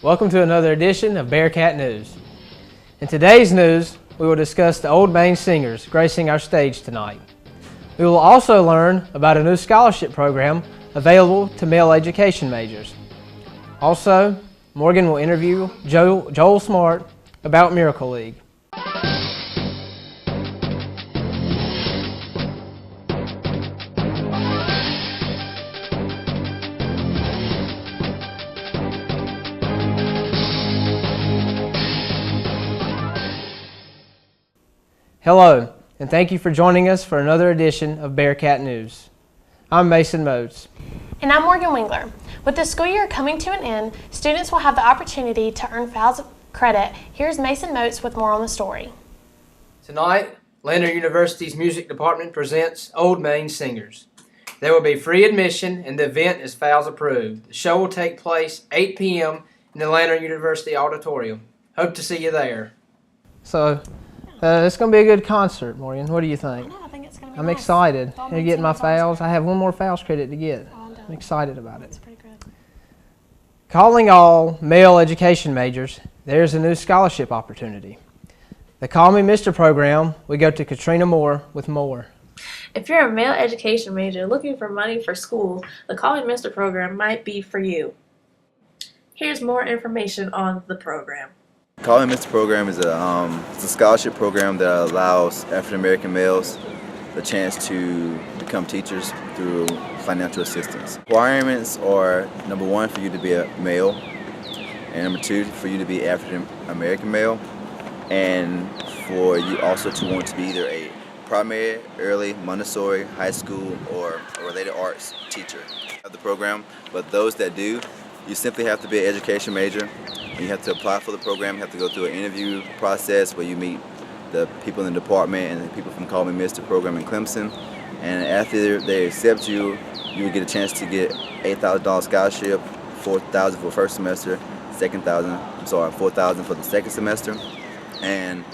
Welcome to another edition of Bearcat News. In today's news, we will discuss the Old Main Singers gracing our stage tonight. We will also learn about a new scholarship program available to male education majors. Also, Morgan will interview Joel Smart about Miracle League. Hello, and thank you for joining us for another edition of Bearcat News. I'm Mason Motes. And I'm Morgan Wingler. With the school year coming to an end, students will have the opportunity to earn FALS credit. Here's Mason Motes with more on the story. Tonight, Lander University's music department presents Old Main Singers. There will be free admission and the event is FALS approved. The show will take place 8 p.m. in the Lander University Auditorium. Hope to see you there. So, it's going to be a good concert, Morgan. What do you think? I think it's going to be I'm nice. excited. I'm getting my FALS. I have one more FALS credit to get. I'm excited about it. That's pretty good. Calling all male education majors, there's a new scholarship opportunity. The Call Me Mr. program, we go to Katrina Moore with more. If you're a male education major looking for money for school, the Call Me Mr. program might be for you. Here's more information on the program. Call Me Mr. program is a scholarship program that allows African American males the chance to become teachers through financial assistance. Requirements are, number one, for you to be a male, and number two, for you to be African American male, and for you also to want to be either a primary, early, Montessori, high school, or a related arts teacher of the program. But those that do, you simply have to be an education major. You have to apply for the program. You have to go through an interview process where you meet the people in the department and the people from Call Me Mr. program in Clemson. And after they accept you, you will get a chance to get $8,000 scholarship, $4,000 for first semester, $4,000 for the second semester, and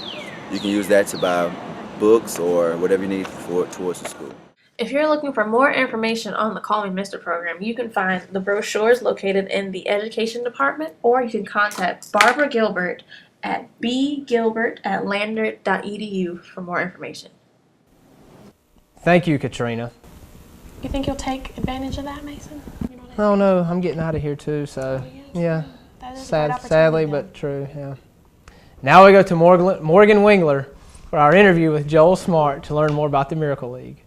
you can use that to buy books or whatever you need towards the school. If you're looking for more information on the Call Me Mr. program, you can find the brochures located in the education department, or you can contact Barbara Gilbert at bgilbert@lander.edu for more information. Thank you, Katrina. You think you'll take advantage of that, Mason? Oh no, I'm getting out of here too, so yeah. That is a great opportunity Sadly, then. but true, yeah. Now we go to Morgan Wingler for our interview with Joel Smart to learn more about the Miracle League.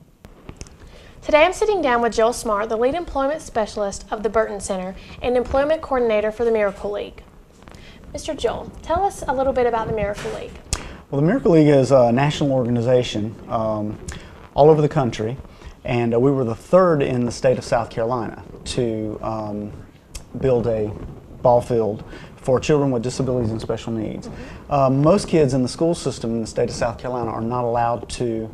Today I'm sitting down with Joel Smart, the lead employment specialist of the Burton Center and employment coordinator for the Miracle League. Mr. Joel, tell us a little bit about the Miracle League. Well, the Miracle League is a national organization all over the country, and we were the third in the state of South Carolina to build a ball field for children with disabilities and special needs. Most kids in the school system in the state of South Carolina are not allowed to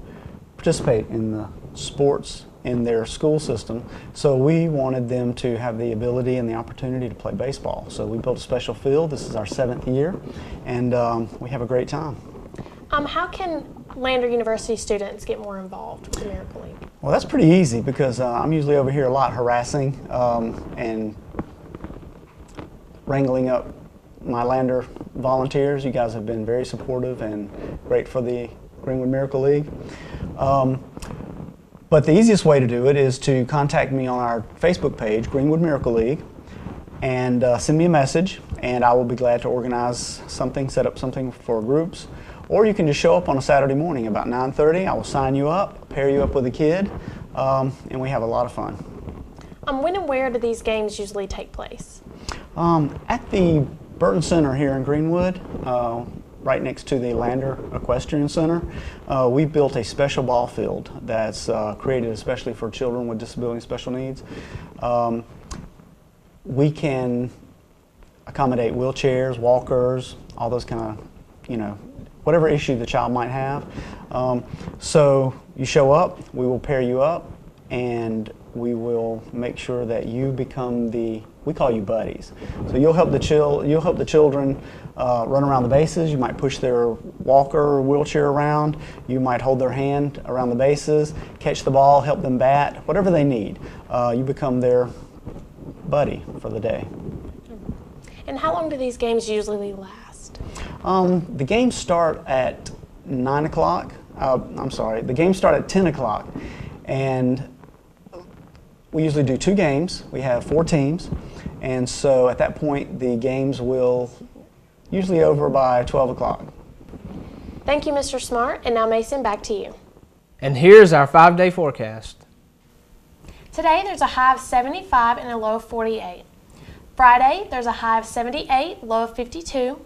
participate in the sports in their school system, so we wanted them to have the ability and the opportunity to play baseball. So we built a special field. This is our 7th year, and we have a great time. How can Lander University students get more involved with the Miracle League? Well, that's pretty easy because I'm usually over here a lot harassing and wrangling up my Lander volunteers. You guys have been very supportive and great for the Greenwood Miracle League. But the easiest way to do it is to contact me on our Facebook page, Greenwood Miracle League, and send me a message, and I will be glad to organize something, set up something for groups. Or you can just show up on a Saturday morning about 9:30. I will sign you up, pair you up with a kid, and we have a lot of fun. When and where do these games usually take place? At the Burton Center here in Greenwood, right next to the Lander Equestrian Center, we built a special ball field that's created especially for children with disability and special needs. We can accommodate wheelchairs, walkers, all those kind of, whatever issue the child might have. So you show up, we will pair you up, and we will make sure that you become we call you buddies. So you'll help the children run around the bases. You might push their walker or wheelchair around. You might hold their hand around the bases, catch the ball, help them bat, whatever they need. You become their buddy for the day. And how long do these games usually last? The games start at 9 o'clock. The games start at 10 o'clock. And we usually do 2 games. We have 4 teams. And so at that point, the games will usually over by 12 o'clock. Thank you, Mr. Smart. And now, Mason, back to you. And here's our 5-day forecast. Today, there's a high of 75 and a low of 48. Friday, there's a high of 78, low of 52.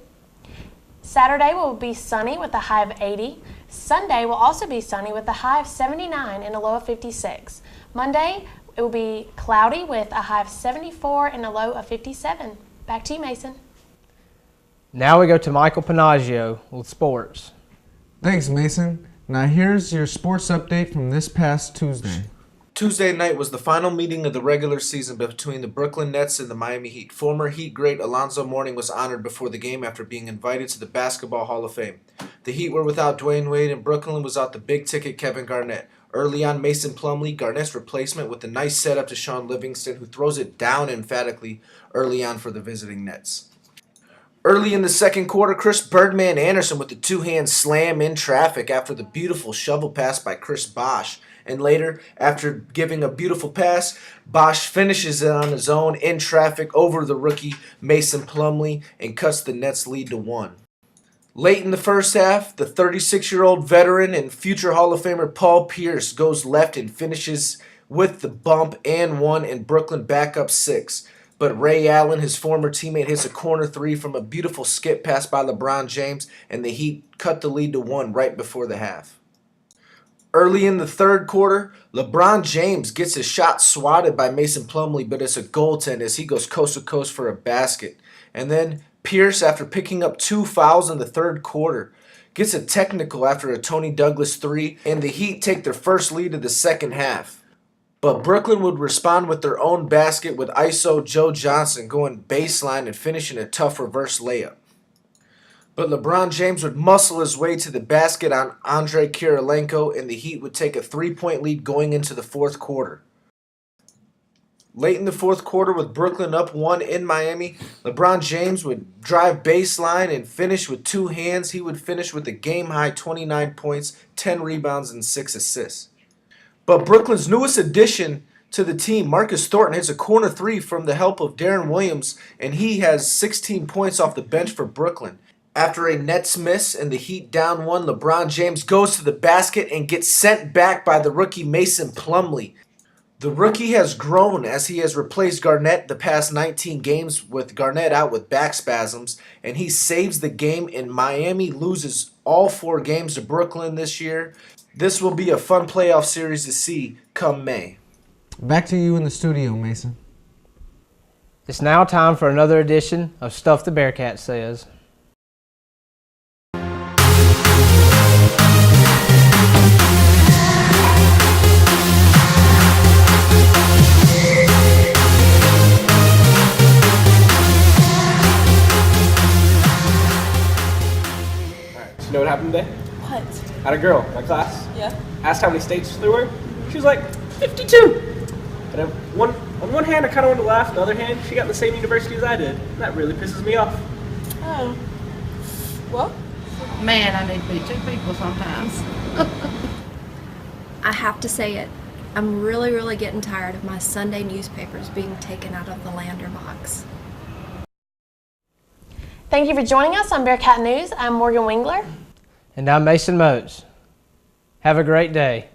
Saturday will be sunny with a high of 80. Sunday will also be sunny with a high of 79 and a low of 56. Monday, it will be cloudy with a high of 74 and a low of 57. Back to you, Mason. Now we go to Michael Panaggio with sports. Thanks, Mason. Now here's your sports update from this past Tuesday. Tuesday night was the final meeting of the regular season between the Brooklyn Nets and the Miami Heat. Former Heat great Alonzo Mourning was honored before the game after being invited to the Basketball Hall of Fame. The Heat were without Dwayne Wade, and Brooklyn was out the big-ticket Kevin Garnett. Early on, Mason Plumlee, Garnett's replacement, with a nice setup to Sean Livingston, who throws it down emphatically early on for the visiting Nets. Early in the second quarter, Chris Birdman Anderson with the two-hand slam in traffic after the beautiful shovel pass by Chris Bosh. And later, after giving a beautiful pass, Bosh finishes it on his own in traffic over the rookie Mason Plumlee and cuts the Nets' lead to 1. Late in the first half, the 36-year-old veteran and future Hall of Famer Paul Pierce goes left and finishes with the bump and 1, and Brooklyn back up 6. But Ray Allen, his former teammate, hits a corner 3 from a beautiful skip pass by LeBron James, and the Heat cut the lead to 1 right before the half. Early in the third quarter, LeBron James gets his shot swatted by Mason Plumlee, but it's a goaltend as he goes coast to coast for a basket. And then Pierce, after picking up 2 fouls in the third quarter, gets a technical after a Tony Douglas 3, and the Heat take their first lead of the second half. But Brooklyn would respond with their own basket with ISO Joe Johnson going baseline and finishing a tough reverse layup. But LeBron James would muscle his way to the basket on Andrei Kirilenko, and the Heat would take a 3-point lead going into the fourth quarter. Late in the fourth quarter, with Brooklyn up 1 in Miami, LeBron James would drive baseline and finish with 2 hands. He would finish with a game-high 29 points, 10 rebounds, and 6 assists. But Brooklyn's newest addition to the team, Marcus Thornton, hits a corner 3 from the help of Darren Williams, and he has 16 points off the bench for Brooklyn. After a Nets miss and the Heat down 1, LeBron James goes to the basket and gets sent back by the rookie Mason Plumlee. The rookie has grown as he has replaced Garnett the past 19 games, with Garnett out with back spasms, and he saves the game, and Miami loses all 4 games to Brooklyn this year. This will be a fun playoff series to see come May. Back to you in the studio, Mason. It's now time for another edition of Stuff the Bearcat Says. You know what happened today? What? Had a girl in my class. Yeah. Asked how many states there were. She was like, 52. But on one hand, I kind of wanted to laugh. On the other hand, she got in the same university as I did. And that really pisses me off. Oh. Well? Man, I need to be 2 people sometimes. I have to say it. I'm really getting tired of my Sunday newspapers being taken out of the Lander box. Thank you for joining us on Bearcat News. I'm Morgan Wingler. And I'm Mason Motes. Have a great day.